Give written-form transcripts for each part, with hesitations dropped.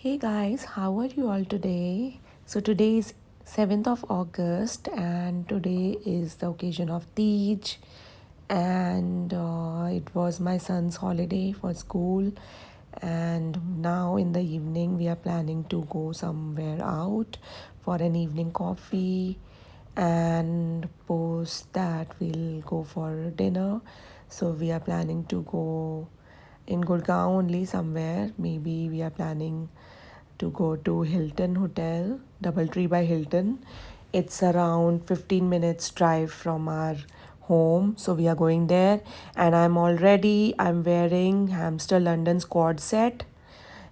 Hey guys, how are you all today? So today is 7th of August and today is the occasion of Tej and it was my son's holiday for school, and now in the evening we are planning to go somewhere out for an evening coffee, and post that we'll go for dinner. So we are planning to go in Gurgaon only somewhere. Maybe we are planning to go to Hilton Hotel, Doubletree by Hilton. It's around 15 minutes drive from our home. So we are going there, and I'm wearing Hamster London squad set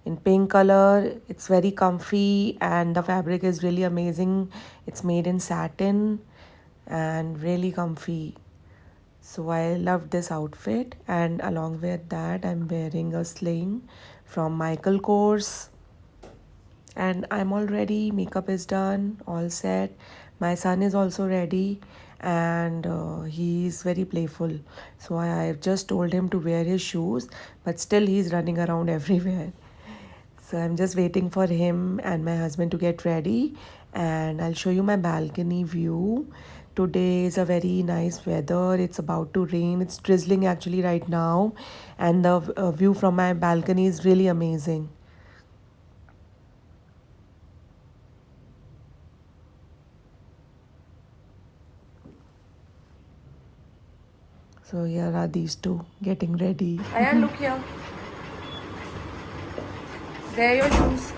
in pink color. It's very comfy and the fabric is really amazing. It's made in satin and really comfy. So I love this outfit, and along with that I'm wearing a sling from Michael Kors, and I'm all ready. Makeup is done, all set. My son is also ready, and he's very playful. So I've just told him to wear his shoes, but still he's running around everywhere. So I'm just waiting for him and my husband to get ready, and I'll show you my balcony view. Today is a very nice weather. It's about to rain. It's drizzling actually right now, and the view from my balcony is really amazing. So here are these two getting ready. Ayan, look here. There are your shoes.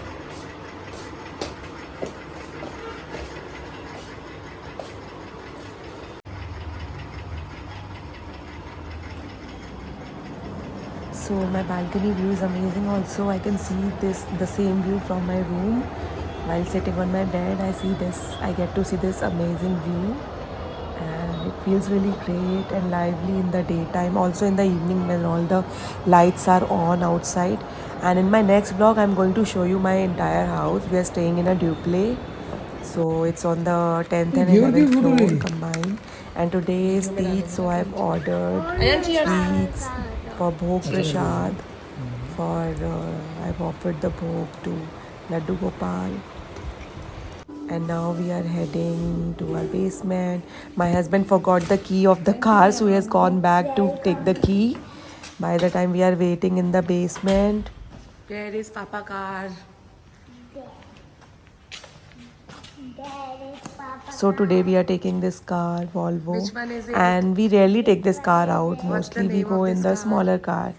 So my balcony view is amazing. Also, I can see the same view from my room. While sitting on my bed, I get to see this amazing view, and it feels really great and lively in the daytime. Also in the evening when all the lights are on outside. And in my next vlog, I'm going to show you my entire house. We are staying in a duplex. So it's on the 10th and 11th floor combined. And today is Eid, so I've ordered sweets for Bhog Prashad. I've offered the Bhog to Laddu Gopal. And now we are heading to our basement. My husband forgot the key of the car, so he has gone back to take the key. By the time we are waiting in the basement, There is Papa car. so today we are taking this car, Volvo. Which one is it? And we rarely take this car out. What's the Mostly we name go of in this the car? smaller car.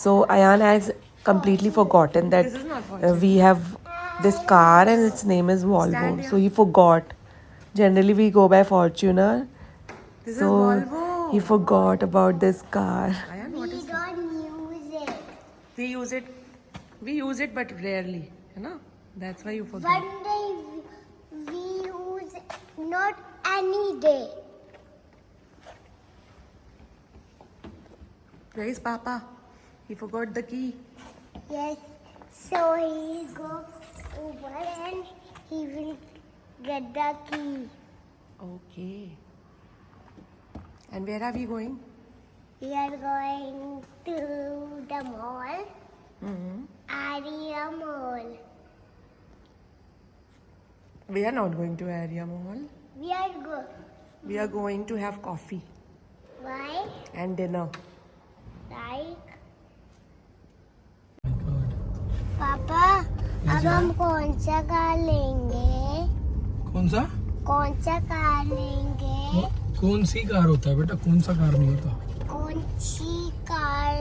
So Ayan has completely forgotten that This is not Fortuner. we have this car and its name is Stand Volvo. here. So he forgot. Generally we go by Fortuner. This So is Volvo. he forgot about this car. Ayan, what We is don't use it. We use it but rarely. You know? That's why you forget. One day we use it, not any day. Where is Papa? He forgot the key. Yes. So he go over and he will get the key. Okay. And where are we going? We are going to the mall, Aria Mall. We are not going to Area Mall. We are good. We are going to have coffee Why? and dinner. Like पापा अब हम कौन सा car लेंगे कौन सा कौन सा कार लेंगे कौन सी कार होता है बेटा कौन सा कार नहीं होता कौन सी कार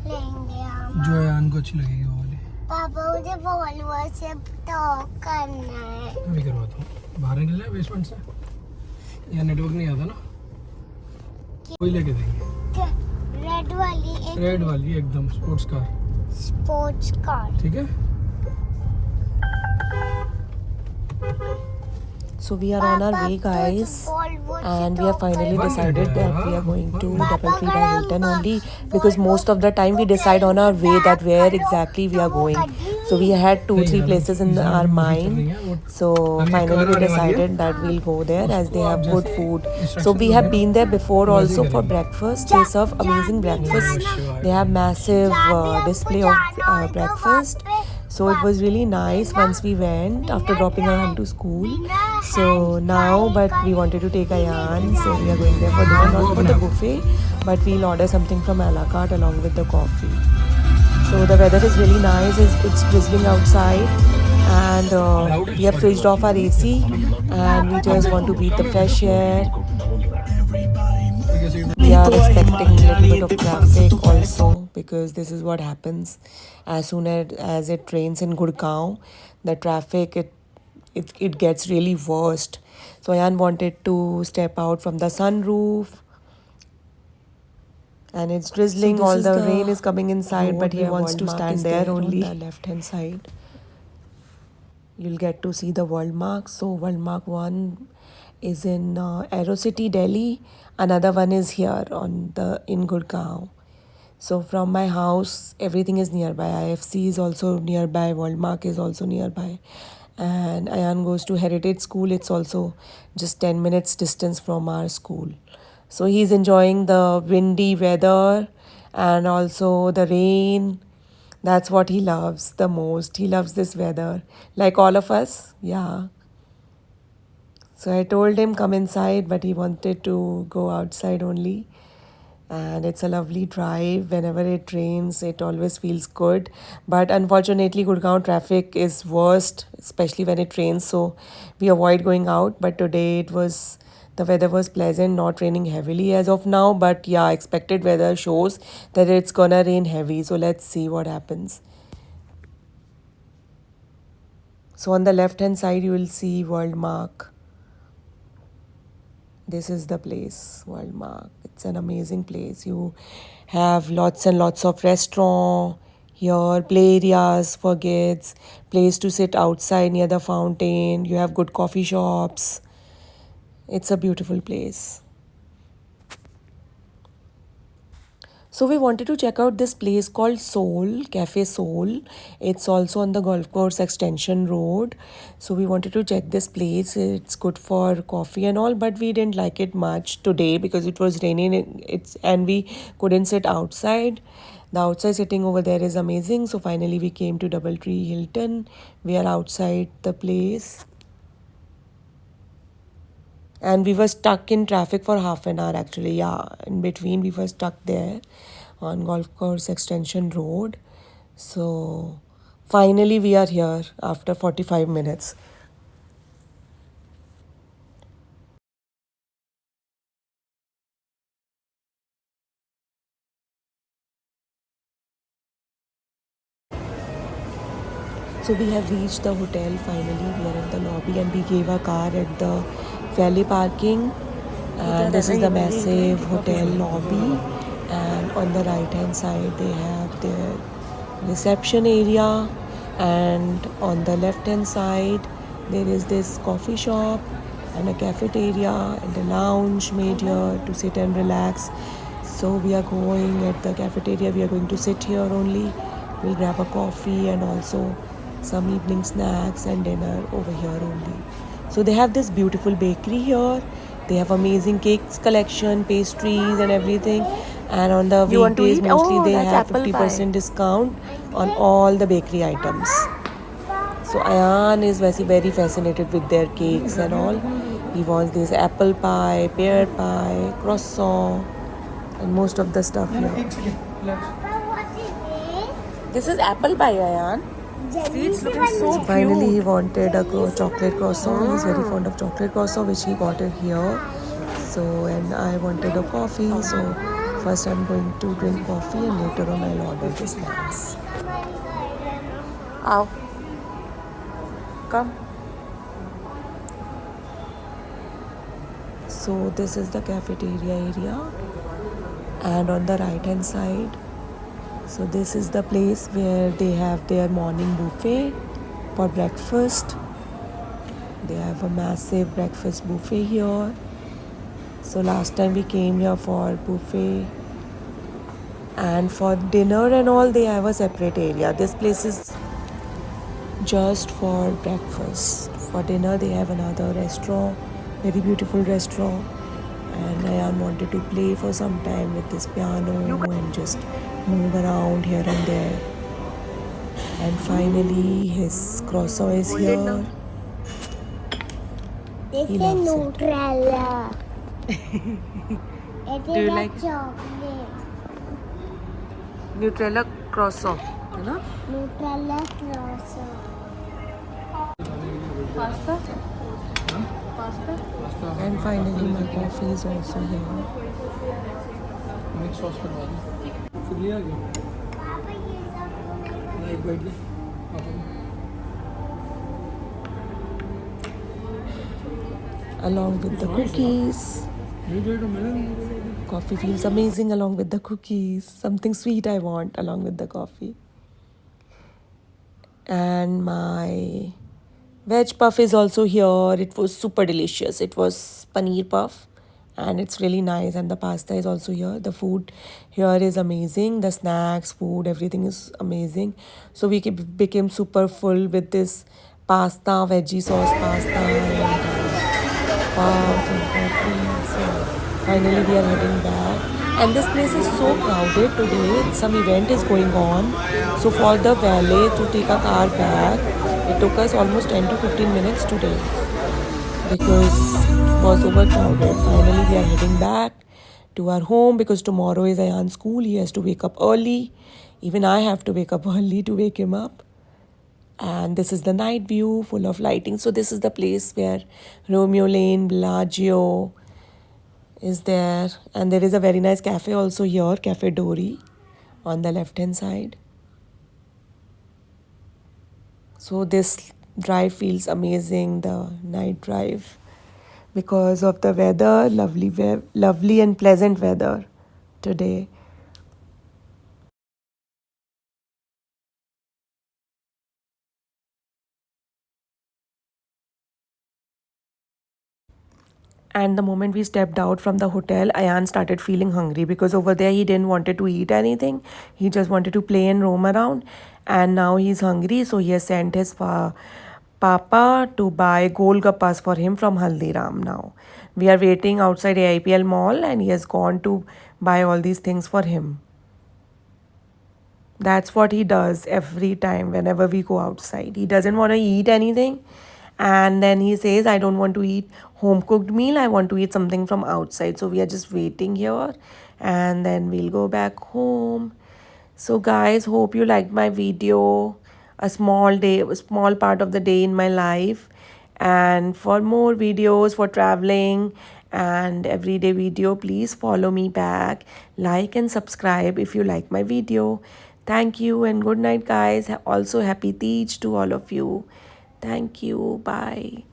लेंगे हम जो यान को अच्छी लगेगी वो वाली पापा मुझे वॉल्वो से टॉक करना है अभी करवाता हूँ बाहर निकलना है बेसमेंट से यहाँ नेटवर्क नहीं आता ना कोई लेके देंगे रेड वाली एक रेड वाली एकदम स्पोर्ट्स कार स्पोर्ट्स कार ठीक है So we are on our way, guys, and we have finally decided that we are going to Doubletree by Hilton only, because most of the time we decide on our way that where exactly we are going. So we had 2-3 places in our mind. So finally we decided that we'll go there as they have good food. So we have been there before also for breakfast. They serve amazing breakfast. They have massive display of breakfast. So it was really nice once we went after dropping Ayan to school. So now, but we wanted to take Ayan, so we are going there for dinner, not for the buffet, but we'll order something from a la carte along with the coffee. So the weather is really nice. It's drizzling outside, and we have switched off our AC, and we just want to breathe the fresh air. We are expecting a little bit of traffic also, because this is what happens as soon as it rains in Gurgaon. The traffic it gets really worst. So Ayan wanted to step out from the sunroof, and it's drizzling. All the rain is coming inside, but he wants to stand there only. On the left hand side, you'll get to see the world mark. So world mark 1 is in Aerocity, Delhi. Another one is here in Gurgaon. So from my house, everything is nearby. IFC is also nearby. Worldmark is also nearby. And Ayan goes to Heritage School. It's also just 10 minutes distance from our school. So he's enjoying the windy weather and also the rain. That's what he loves the most. He loves this weather. Like all of us. Yeah. So I told him come inside, but he wanted to go outside only. And it's a lovely drive. Whenever it rains, it always feels good. But unfortunately, Gurgaon traffic is worst, especially when it rains. So we avoid going out. But today the weather was pleasant, not raining heavily as of now. But yeah, expected weather shows that it's gonna rain heavy. So let's see what happens. So on the left hand side, you will see World Mark. This is the place, World Mark. It's an amazing place. You have lots and lots of restaurant here, play areas for kids, place to sit outside near the fountain. You have good coffee shops. It's a beautiful place. So we wanted to check out this place called Soul, Cafe Soul. It's also on the Golf Course Extension Road. So we wanted to check this place. It's good for coffee and all, but we didn't like it much today because it was raining. And we couldn't sit outside. The outside sitting over there is amazing. So finally we came to Doubletree Hilton. We are outside the place. And we were stuck in traffic for half an hour actually. Yeah, in between we were stuck there on Golf Course Extension Road. So finally we are here after 45 minutes. So we have reached the hotel finally. We are in the lobby and we gave our car at the valet parking. And this is the massive hotel lobby. And on the right hand side they have their reception area. And on the left hand side there is this coffee shop and a cafeteria and a lounge made here to sit and relax. So we are going at the cafeteria. We are going to sit here only. We'll grab a coffee and also some evening snacks and dinner over here only. So they have this beautiful bakery here. They have amazing cakes collection, pastries and everything. And on the weekdays mostly they have 50% discount on all the bakery items. So Ayan is very fascinated with their cakes and all. He wants this apple pie, pear pie, croissant and most of the stuff here. What is This is apple pie, Ayan. this? See, it's looking so cute. Finally, he wanted a chocolate croissant. He's very fond of chocolate croissant, which he got it here. So, and I wanted a coffee. So, first I'm going to drink coffee and later on I'll order the snacks. Ow. Come. So, this is the cafeteria area. And on the right hand side, so this is the place where they have their morning buffet for breakfast. They have a massive breakfast buffet here. So last time we came here for buffet, and for dinner and all they have a separate area. This place is just for breakfast. For dinner they have another restaurant, very beautiful restaurant. And Ayan wanted to play for some time with this piano and just move around here and there. And finally, his croissant is Hold it now. here. This He is loves it. Nutella. It Do is you a like chocolate. Nutella croissant? है ना? Nutella croissant. Pasta? Pasta? And finally, my coffee is also here. Mix sauce करवा दो फिर लिया गया Papa, ये सब तो नहीं ना एक बाइट दे पापा को Along with the cookies. नहीं जो मैंने Coffee feels amazing along with the cookies. Something sweet I want along with the coffee. And my veg puff is also here. It was super delicious. It was paneer puff and it's really nice. And the pasta is also here. The food here is amazing. The snacks, food, everything is amazing. So we became super full with this pasta, veggie sauce pasta, and puff and coffee. So finally we are heading back. And this place is so crowded today. Some event is going on. So for the valet to take a car back, it took us almost 10 to 15 minutes today because it was overcrowded. Finally we are heading back to our home because tomorrow is Ayan's school. He has to wake up early. Even I have to wake up early to wake him up. And this is the night view full of lighting. So this is the place where Romeo Lane, Bellagio is there. And there is a very nice cafe also here, Cafe Dory, on the left hand side. So this drive feels amazing, the night drive, because of the weather, lovely and pleasant weather today. And the moment we stepped out from the hotel, Ayan started feeling hungry because over there he didn't wanted to eat anything. He just wanted to play and roam around. And now he's hungry, so he has sent his papa to buy golgappas for him from Haldiram now. We are waiting outside AIPL mall and he has gone to buy all these things for him. That's what he does every time whenever we go outside. He doesn't want to eat anything. And then he says, I don't want to eat home cooked meal. I want to eat something from outside. So we are just waiting here and then we'll go back home. So guys, hope you liked my video. A small part of the day in my life. And for more videos for traveling and everyday video, please follow me back, like and subscribe if you like my video. Thank you and good night guys. Also happy Teej to all of you. Thank you. Bye.